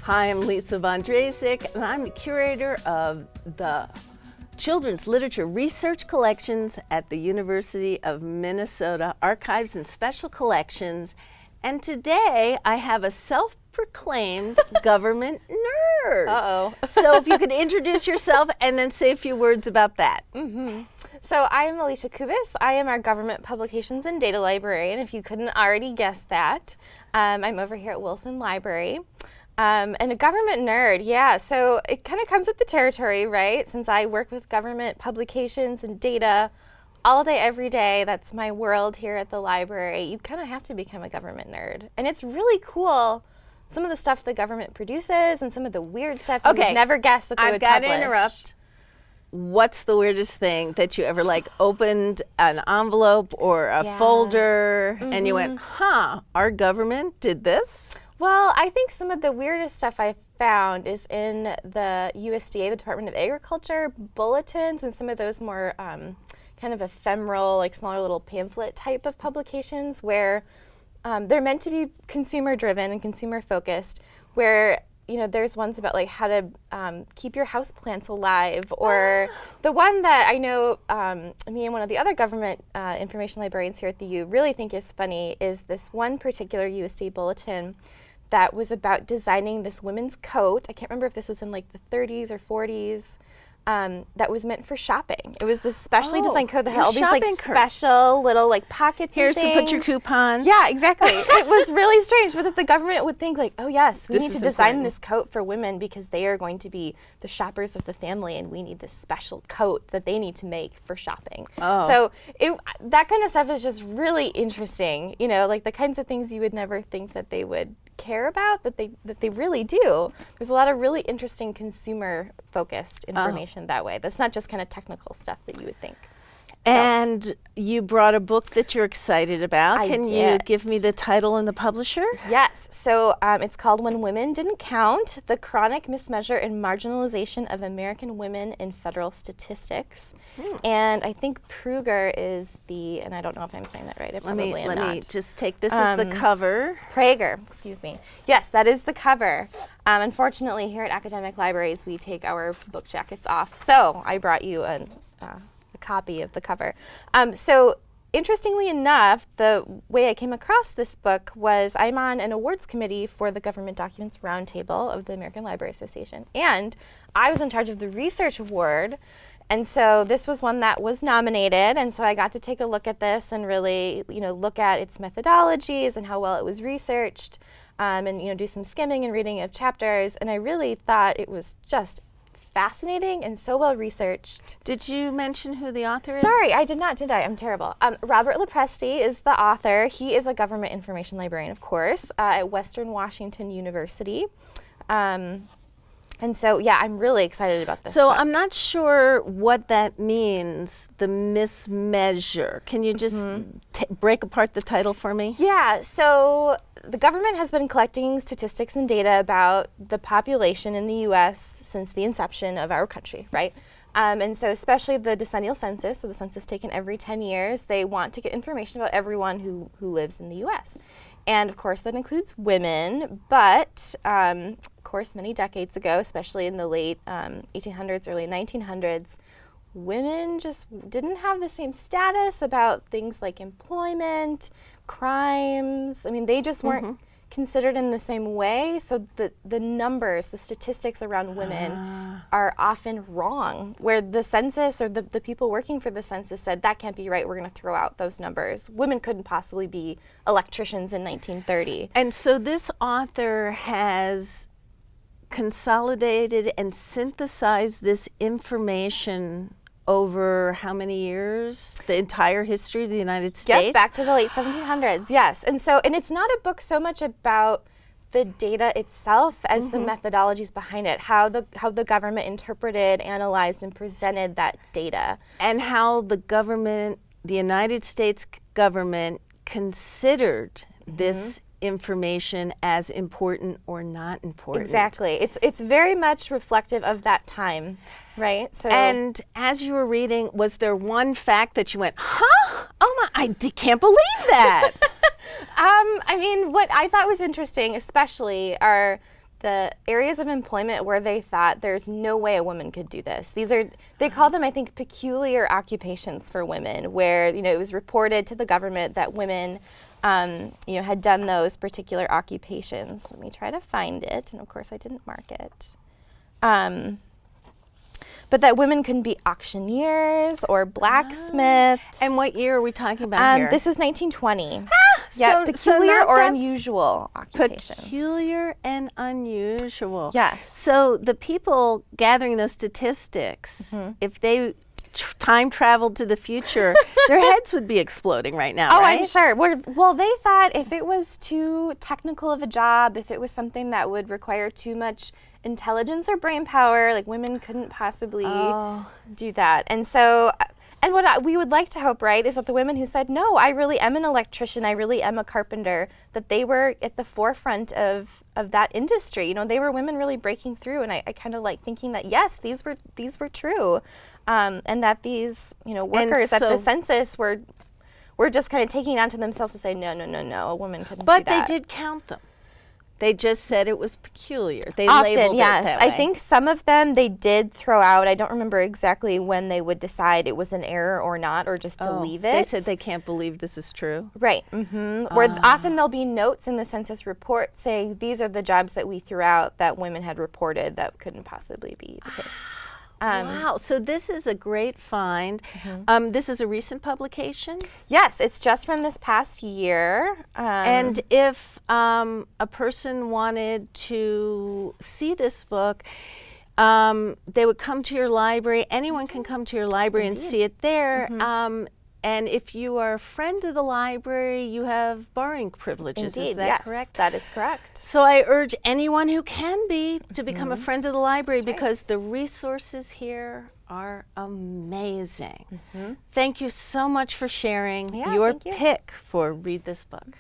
Hi, I'm Lisa von Drasek, and I'm the curator of the Children's Literature Research Collections at the University of Minnesota Archives and Special Collections. And today I have a self-proclaimed government nerd. Uh-oh. So if you could introduce yourself and then say a few words about that. Mm-hmm. So I'm Alicia Kubas. I am our government publications and data librarian, if you couldn't already guess that. I'm over here at Wilson Library. And a government nerd, yeah, so it kind of comes with the territory, right? Since I work with government publications and data all day, every day, that's my world here at the library. You kind of have to become a government nerd. And it's really cool, some of the stuff the government produces and some of the weird stuff you would never guess that they would publish. I've got to interrupt. What's the weirdest thing that you ever opened an envelope or a folder and you went, our government did this? Well, I think some of the weirdest stuff I found is in the USDA, the Department of Agriculture, bulletins and some of those more kind of ephemeral, smaller little pamphlet type of publications where they're meant to be consumer driven and consumer focused, where there's ones about how to keep your house plants alive, or the one that I know me and one of the other government information librarians here at the U really think is funny is this one particular USDA bulletin that was about designing this women's coat. I can't remember if this was in the 30s or 40s. That was meant for shopping. It was this specially designed coat that had all these special little pockets. Here's and things. To put your coupons. Yeah, exactly. It was really strange, but that the government would think oh yes, we need to design this coat for women because they are going to be the shoppers of the family, and we need this special coat that they need to make for shopping. So that kind of stuff is just really interesting. The kinds of things you would never think that they would care about that they really do. There's a lot of really interesting consumer focused information that way. That's not just kind of technical stuff that you would think. And you brought a book that you're excited about. Can you give me the title and the publisher? Yes. So it's called When Women Didn't Count, The Chronic Mismeasure and Marginalization of American Women in Federal Statistics. And I think Prager is and I don't know if I'm saying that right. I probably am not. Let me just take this as the cover. Prager, excuse me. Yes, that is the cover. Unfortunately, here at academic libraries, we take our book jackets off. So I brought you a copy of the cover. So interestingly enough, the way I came across this book was I'm on an awards committee for the Government Documents Roundtable of the American Library Association, and I was in charge of the research award. And so this was one that was nominated, and so I got to take a look at this and really, look at its methodologies and how well it was researched, and do some skimming and reading of chapters. And I really thought it was just fascinating and so well researched. Did you mention who the author is? Sorry, I did not, did I? I'm terrible. Robert Lopresti is the author. He is a government information librarian, of course, at Western Washington University. And so, yeah, I'm really excited about this book. I'm not sure what that means, the mismeasure. Can you just break apart the title for me? Yeah, so the government has been collecting statistics and data about the population in the U.S. since the inception of our country, right? And so especially the decennial census, so the census taken every 10 years, they want to get information about everyone who lives in the U.S. And of course that includes women, but of course many decades ago, especially in the late 1800s, early 1900s, women just didn't have the same status about things like employment, crimes. I mean, they just weren't considered in the same way. So the numbers, the statistics around women are often wrong, where the census or the people working for the census said, that can't be right, we're going to throw out those numbers. Women couldn't possibly be electricians in 1930. And so this author has consolidated and synthesized this information over how many years? The entire history of the United States? Yep, back to the late 1700s, yes. And it's not a book so much about the data itself as the methodologies behind it, how the government interpreted, analyzed, and presented that data. And how the United States government considered this information as important or not important. Exactly. It's very much reflective of that time, right? So. And as you were reading, was there one fact that you went, huh? Oh my, can't believe that. I mean, what I thought was interesting, especially, are the areas of employment where they thought there's no way a woman could do this. They call them, I think, peculiar occupations for women, where, you know, it was reported to the government that women, you know, had done those particular occupations. Let me try to find it, and of course I didn't mark it. But that women can be auctioneers or blacksmiths. And what year are we talking about here? This is 1920. so Yeah, peculiar not or that unusual occupations. Peculiar and unusual. Yes. So the people gathering those statistics, if they time traveled to the future, their heads would be exploding right now, Oh, right? I'm sure. Well, they thought if it was too technical of a job, if it was something that would require too much intelligence or brain power, like women couldn't possibly do that. And so, and what we would like to hope, right, is that the women who said, no, I really am an electrician, I really am a carpenter, that they were at the forefront of that industry. You know, they were women really breaking through, and I kind of like thinking that, yes, these were true, and that these, you know, workers at the census were just kind of taking it onto themselves to say, no, a woman couldn't do that. But they did count them. They just said it was peculiar. They Often, labeled yes. it that way. I think some of them they did throw out. I don't remember exactly when they would decide it was an error or not, or just to leave it. They said they can't believe this is true. Right. Where often there'll be notes in the census report saying these are the jobs that we threw out that women had reported that couldn't possibly be the case. Wow, so this is a great find. This is a recent publication? Yes, it's just from this past year. And if a person wanted to see this book, they would come to your library. Anyone can come to your library and see it there. And if you are a friend of the library, you have borrowing privileges. Indeed, is that yes, correct? that is correct. So I urge anyone who can be to become a friend of the library, because the resources here are amazing. Thank you so much for sharing your thank you. pick for Read This Book.